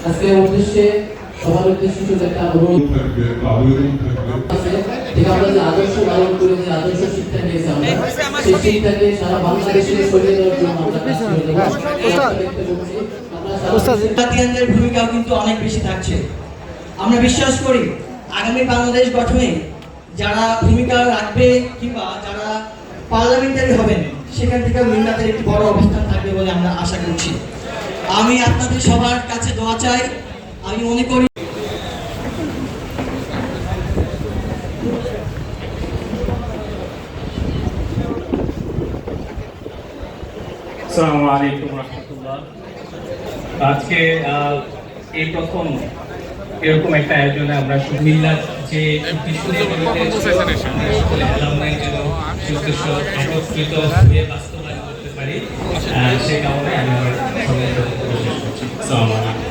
আজকে উদ্দেশ্যে সবার উদ্দেশ্যে শুধু একটা অনুরোধ আমরা যে আদর্শ লালন করে যে আদর্শ শিক্ষা নিয়েছি আমরা সেই শিক্ষাকে সারা বাংলাদেশে ছড়িয়ে দেওয়ার জন্য আমরা কাজ করে যাবো। ভূমিকাও কিন্তু অনেক বেশি থাকছে। আমরা বিশ্বাস করি আগামী বাংলাদেশ গঠনে যারা ভূমিকা রাখবে কিংবা যারা পার্লামেন্টারি হবেন সেখান থেকে মিল্লাতের একটি বড় অবস্থান থাকবে বলে আমরা আশা করছি। আমি আপনাদের সবার কাছে দোয়া চাই। আমি মনে করি আসসালামু আলাইকুম রাহমাতুল্লাহ। আজকে এই প্রথম এরকম একটা আয়োজনে আমরা মিল্লাত যে উদ্দেশ্য উদ্দেশ্য একত্রিত হয়ে বাস্তবায়ন করতে পারি সেই কারণে আমি আমার আসসালামু আলাইকুম।